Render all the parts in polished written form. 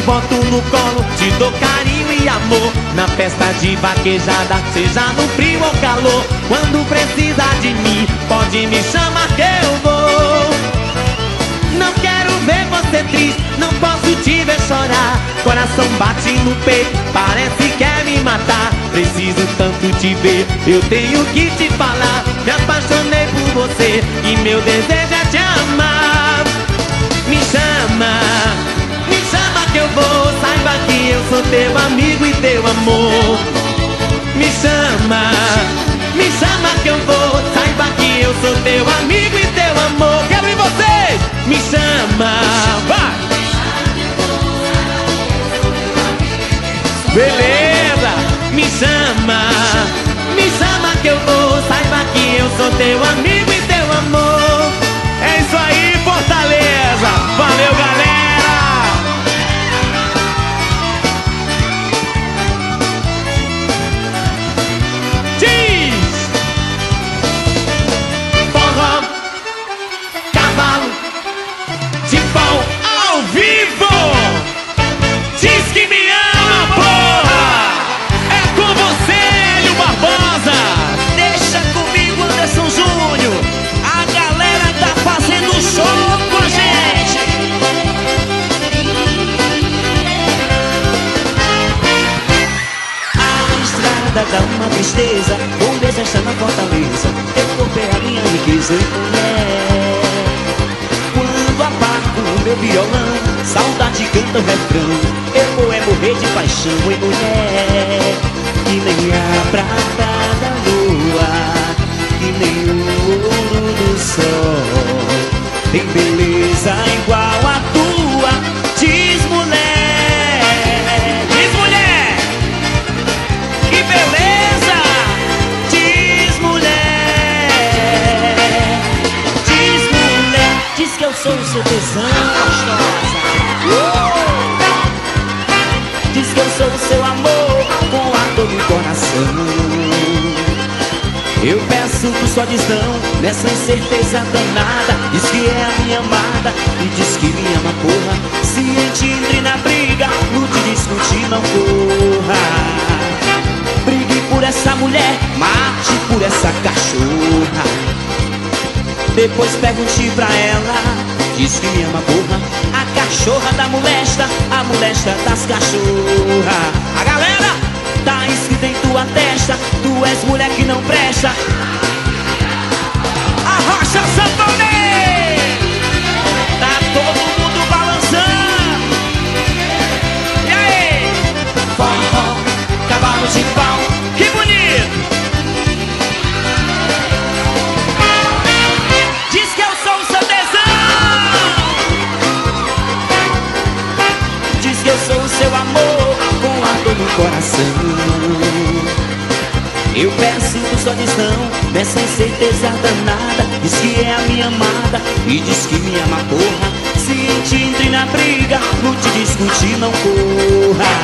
boto no colo, te dou carinho e amor. Na festa de vaquejada, seja no frio ou calor. Quando precisar de mim, pode me chamar que eu vou. Não quero ver você triste, não posso te ver chorar. Coração bate no peito, parece que quer me matar. Preciso tanto te ver, eu tenho que te falar. Me apaixonei por você e meu desejo é te amar. Me chama que eu vou. Saiba que eu sou teu amigo e teu amor. Me chama que eu vou. Saiba que eu sou teu amigo e teu amor. Quero ver vocês! Me chama, vai! Beleza! Me chama que eu vou. Saiba que eu sou teu amigo e teu amor. É isso aí, Fortaleza! Valeu, galera! Dá uma tristeza, um beijo está na fortaleza. Teu corpo é a minha riqueza e mulher. Quando apago o meu violão, saudade canta o refrão. Eu vou é morrer de paixão e mulher. Que nem a prata da lua, que nem o ouro do sol. Tem beleza igual a tua. Diz mulher, diz mulher. Que beleza! Diz mulher, diz mulher. Diz que eu sou o seu tesão, gostosa. Diz que eu sou o seu amor, com a dor no coração. Eu peço, tu só diz não, nessa incerteza danada. Diz que é a minha amada e diz que me ama, porra. Se a gente entre na briga, no te discutir não corra. Brigue por essa mulher, mate por essa cachorra. Depois pergunte pra ela, diz que me ama, porra. A cachorra da molesta, a molesta das cachorras. A galera, tá escrito em tua testa, tu és mulher que não presta. Arrocha sanfonê, tá todo mundo balançando. E aí? Forró, cavalo de pau, que bonito! Diz que eu sou o seu tesão. Diz que eu sou o seu amor, com a dor no coração. Eu peço, tu só diz não, nessa incerteza danada. Diz que é a minha amada e diz que me ama, porra. Se a gente entre na briga, não te discutir, não corra.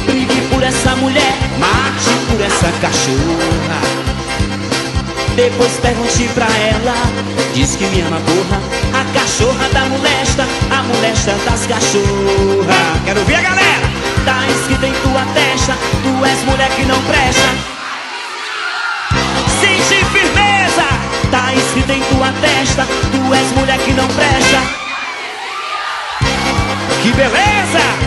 Brigue por essa mulher, mate por essa cachorra. Depois pergunte pra ela, diz que me ama, porra. A cachorra da molesta, a molesta das cachorras. Quero ver a galera! Tá escrito em tua testa, tu és mulher que não presta. Sente firmeza, tá escrito em tua testa, tu és mulher que não presta. Que beleza!